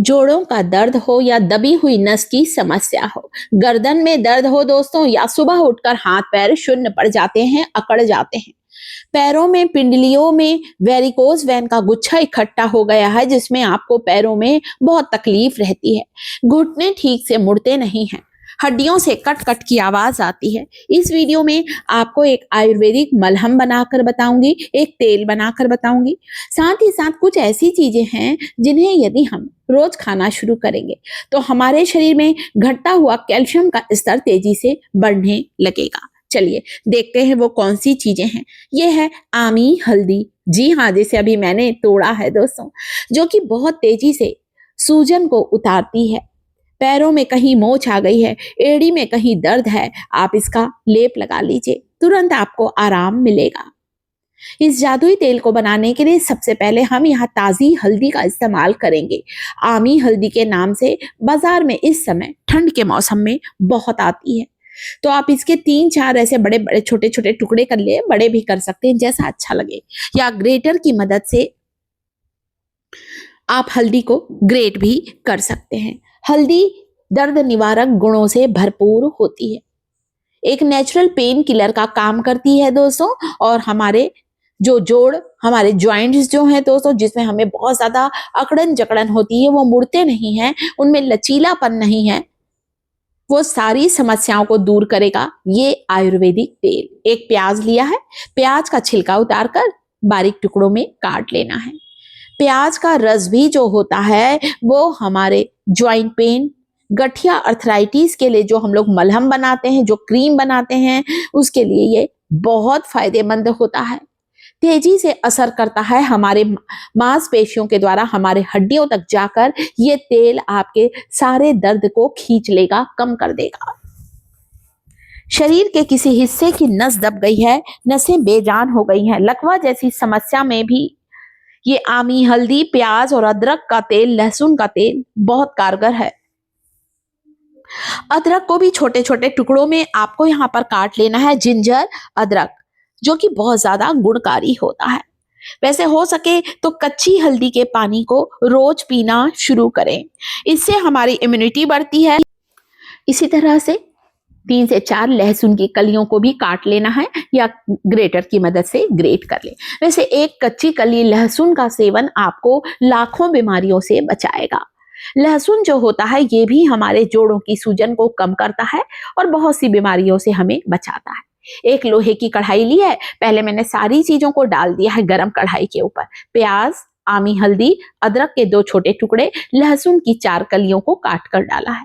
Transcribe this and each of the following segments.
जोड़ों का दर्द हो या दबी हुई नस की समस्या हो, गर्दन में दर्द हो दोस्तों, या सुबह उठकर हाथ पैर शून्य पड़ जाते हैं, अकड़ जाते हैं, पैरों में पिंडलियों में वेरिकोज वेन का गुच्छा इकट्ठा हो गया है जिसमें आपको पैरों में बहुत तकलीफ रहती है, घुटने ठीक से मुड़ते नहीं हैं, हड्डियों से कट कट की आवाज आती है। इस वीडियो में आपको एक आयुर्वेदिक मलहम बनाकर बताऊंगी, एक तेल बनाकर बताऊंगी। साथ ही साथ कुछ ऐसी चीजें हैं जिन्हें यदि हम रोज खाना शुरू करेंगे तो हमारे शरीर में घटता हुआ कैल्शियम का स्तर तेजी से बढ़ने लगेगा। चलिए देखते हैं वो कौन सी चीजें हैं। ये है आमी हल्दी। जी हाँ, जैसे अभी मैंने तोड़ा है दोस्तों, जो कि बहुत तेजी से सूजन को उतारती है। पैरों में कहीं मोच आ गई है, एड़ी में कहीं दर्द है, आप इसका लेप लगा लीजिए, तुरंत आपको आराम मिलेगा। इस जादुई तेल को बनाने के लिए सबसे पहले हम यहाँ ताजी हल्दी का इस्तेमाल करेंगे। आमी हल्दी के नाम से बाजार में इस समय ठंड के मौसम में बहुत आती है, तो आप इसके 3-4 ऐसे बड़े बड़े छोटे छोटे टुकड़े कर ले, बड़े भी कर सकते हैं जैसा अच्छा लगे, या ग्रेटर की मदद से आप हल्दी को ग्रेट भी कर सकते हैं। हल्दी दर्द निवारक गुणों से भरपूर होती है, एक नेचुरल पेन किलर का काम करती है दोस्तों, और हमारे जो जोड़, हमारे जॉइंट्स जो हैं दोस्तों, जिसमें हमें बहुत ज्यादा अकड़न जकड़न होती है, वो मुड़ते नहीं हैं, उनमें लचीलापन नहीं है, वो सारी समस्याओं को दूर करेगा ये आयुर्वेदिक तेल। एक प्याज लिया है, प्याज का छिलका उतारकर बारीक टुकड़ों में काट लेना है। प्याज का रस भी जो होता है वो हमारे ज्वाइंट पेन, गठिया अर्थराइटिस के लिए जो हम लोग मलहम बनाते हैं, जो क्रीम बनाते हैं, उसके लिए ये बहुत फायदेमंद होता है। तेजी से असर करता है हमारे मांसपेशियों के द्वारा हमारे हड्डियों तक जाकर ये तेल आपके सारे दर्द को खींच लेगा, कम कर देगा। शरीर के किसी हिस्से की नस दब गई है, नसें बेजान हो गई हैं, लकवा जैसी समस्या में भी ये आमी हल्दी, प्याज और अदरक का तेल, लहसुन का तेल बहुत कारगर है। अदरक को भी छोटे छोटे टुकड़ों में आपको यहाँ पर काट लेना है, जिंजर अदरक, जो कि बहुत ज्यादा गुणकारी होता है। वैसे हो सके तो कच्ची हल्दी के पानी को रोज पीना शुरू करें, इससे हमारी इम्यूनिटी बढ़ती है। इसी तरह से 3 से 4 लहसुन की कलियों को भी काट लेना है, या ग्रेटर की मदद से ग्रेट कर ले। वैसे एक कच्ची कली लहसुन का सेवन आपको लाखों बीमारियों से बचाएगा। लहसुन जो होता है ये भी हमारे जोड़ों की सूजन को कम करता है और बहुत सी बीमारियों से हमें बचाता है। एक लोहे की कढ़ाई ली है, पहले मैंने सारी चीजों को डाल दिया है गरम कढ़ाई के ऊपर। प्याज, आमी हल्दी, अदरक के 2 छोटे टुकड़े, लहसुन की 4 कलियों को काट कर डाला है।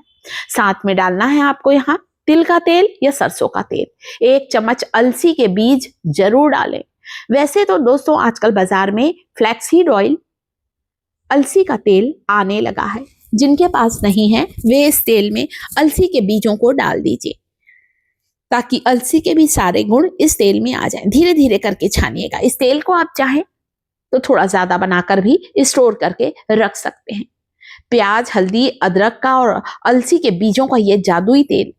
साथ में डालना है आपको यहाँ तिल का तेल या सरसों का तेल। 1 चम्मच अलसी के बीज जरूर डालें। वैसे तो दोस्तों आजकल बाजार में फ्लैक्सीड ऑयल, अलसी का तेल आने लगा है, जिनके पास नहीं है वे इस तेल में अलसी के बीजों को डाल दीजिए, ताकि अलसी के भी सारे गुण इस तेल में आ जाएं। धीरे धीरे करके छानिएगा। इस तेल को आप चाहें तो थोड़ा ज्यादा बनाकर भी स्टोर करके रख सकते हैं। प्याज, हल्दी, अदरक का और अलसी के बीजों का ये जादुई तेल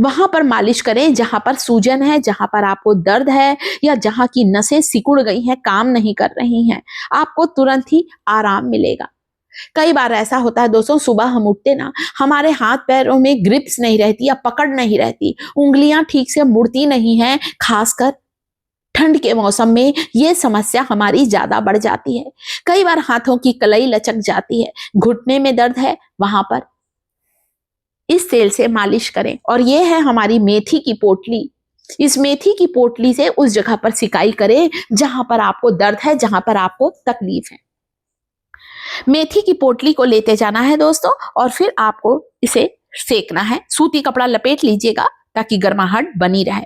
वहां पर मालिश करें जहां पर सूजन है, जहां पर आपको दर्द है, या जहां की नसें सिकुड़ गई हैं, काम नहीं कर रही हैं, आपको तुरंत ही आराम मिलेगा। कई बार ऐसा होता है दोस्तों, सुबह हम उठते ना, हमारे हाथ पैरों में ग्रिप्स नहीं रहती या पकड़ नहीं रहती, उंगलियां ठीक से मुड़ती नहीं हैं। खासकर ठंड के मौसम में ये समस्या हमारी ज्यादा बढ़ जाती है। कई बार हाथों की कलाई लचक जाती है, घुटने में दर्द है, वहां पर इस तेल से मालिश करें। और ये है हमारी मेथी की पोटली। इस मेथी की पोटली से उस जगह पर सिकाई करें जहां पर आपको दर्द है, जहां पर आपको तकलीफ है। मेथी की पोटली को लेते जाना है दोस्तों, और फिर आपको इसे सेकना है। सूती कपड़ा लपेट लीजिएगा ताकि गर्माहट बनी रहे।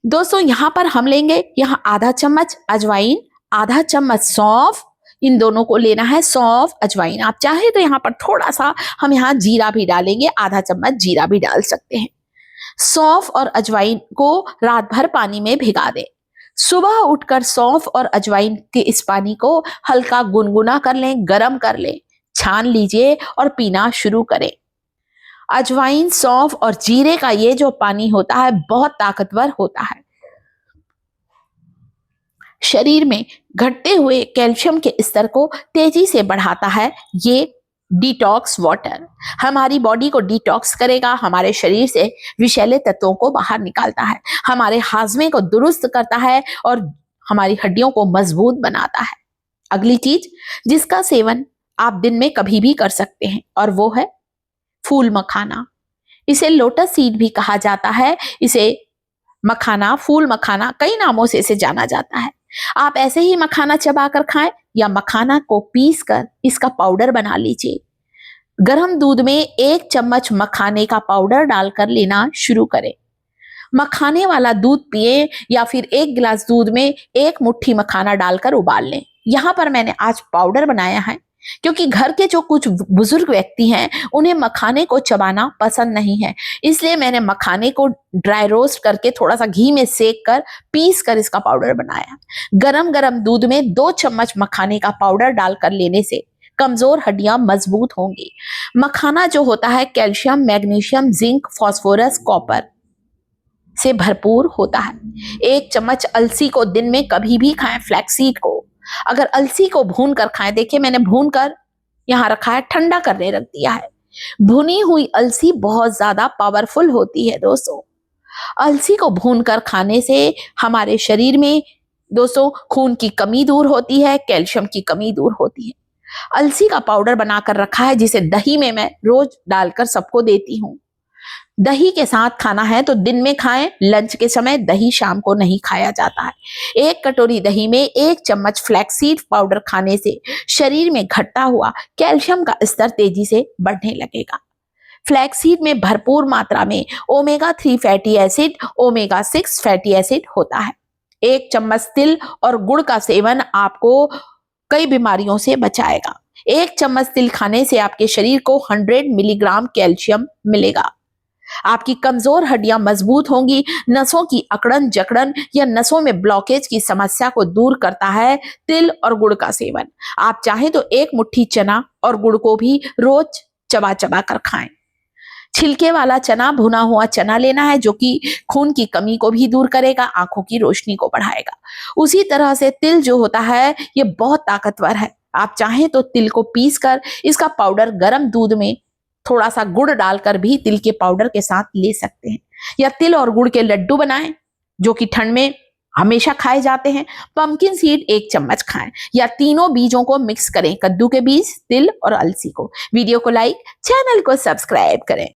दोस्तों यहां पर हम लेंगे यहाँ आधा चम्मच अजवाइन, आधा चम्मच सौंफ, इन दोनों को लेना है, सौंफ, अजवाइन। आप चाहे तो यहाँ पर थोड़ा सा हम यहाँ जीरा भी डालेंगे, आधा चम्मच जीरा भी डाल सकते हैं। सौंफ और अजवाइन को रात भर पानी में भिगा दें। सुबह उठकर सौंफ और अजवाइन के इस पानी को हल्का गुनगुना कर लें, गरम कर लें, छान लीजिए और पीना शुरू करें। अजवाइन, सौंफ और जीरे का ये जो पानी होता है बहुत ताकतवर होता है। शरीर में घटते हुए कैल्शियम के स्तर को तेजी से बढ़ाता है ये डिटॉक्स वाटर। हमारी बॉडी को डिटॉक्स करेगा, हमारे शरीर से विषैले तत्वों को बाहर निकालता है, हमारे हाजमे को दुरुस्त करता है और हमारी हड्डियों को मजबूत बनाता है। अगली चीज जिसका सेवन आप दिन में कभी भी कर सकते हैं और वो है फूल मखाना। इसे लोटस सीड भी कहा जाता है, इसे मखाना, फूल मखाना, कई नामों से इसे जाना जाता है। आप ऐसे ही मखाना चबाकर खाएं या मखाना को पीस कर इसका पाउडर बना लीजिए। गर्म दूध में 1 चम्मच मखाने का पाउडर डालकर लेना शुरू करें। मखाने वाला दूध पिए या फिर 1 गिलास दूध में 1 मुट्ठी मखाना डालकर उबाल लें। यहाँ पर मैंने आज पाउडर बनाया है क्योंकि घर के जो कुछ बुजुर्ग व्यक्ति हैं उन्हें मखाने को चबाना पसंद नहीं है, इसलिए मैंने मखाने को ड्राई रोस्ट करके थोड़ा सा घी में सेक कर पीस कर इसका पाउडर बनाया। गरम गरम दूध में 2 चम्मच मखाने का पाउडर डालकर लेने से कमजोर हड्डियां मजबूत होंगी। मखाना जो होता है calcium, magnesium, zinc, phosphorus, copper से भरपूर होता है। 1 चम्मच अलसी को दिन में कभी भी खाएं। फ्लैक्सीड को अगर अलसी को भून कर खाएं, देखिए मैंने भून कर यहाँ रखा है, ठंडा करने रख दिया है। भुनी हुई अलसी बहुत ज्यादा पावरफुल होती है दोस्तों। अलसी को भून कर खाने से हमारे शरीर में दोस्तों खून की कमी दूर होती है, कैल्शियम की कमी दूर होती है। अलसी का पाउडर बनाकर रखा है जिसे दही में मैं रोज डालकर सबको देती हूँ। दही के साथ खाना है तो दिन में खाएं, लंच के समय दही शाम को नहीं खाया जाता है। 1 कटोरी दही में 1 चम्मच फ्लैक्सीड पाउडर खाने से शरीर में घटता हुआ कैल्शियम का स्तर तेजी से बढ़ने लगेगा। फ्लैक्सीड में भरपूर मात्रा में omega 3 fatty acid, omega 6 fatty acid होता है। 1 चम्मच तिल और गुड़ का सेवन आपको कई बीमारियों से बचाएगा। 1 चम्मच तिल खाने से आपके शरीर को 100 मिलीग्राम कैल्शियम मिलेगा। आपकी कमजोर हड्डियां मजबूत होंगी। नसों की अकड़न जकड़न या नसों में ब्लॉकेज की समस्या को दूर करता है तिल और गुड़ का सेवन। आप चाहें तो 1 मुट्ठी चना और गुड़ को भी रोज चबा चबा कर खाएं। छिलके वाला चना, भुना हुआ चना लेना है जो कि खून की कमी को भी दूर करेगा, आंखों की रोशनी को बढ़ाएगा। उसी तरह से तिल जो होता है ये बहुत ताकतवर है। आप चाहें तो तिल को पीस कर इसका पाउडर गर्म दूध में थोड़ा सा गुड़ डालकर भी तिल के पाउडर के साथ ले सकते हैं, या तिल और गुड़ के लड्डू बनाएं जो कि ठंड में हमेशा खाए जाते हैं। पंपकिन सीड 1 चम्मच खाएं या तीनों बीजों को मिक्स करें, कद्दू के बीज, तिल और अलसी को। वीडियो को लाइक, चैनल को सब्सक्राइब करें।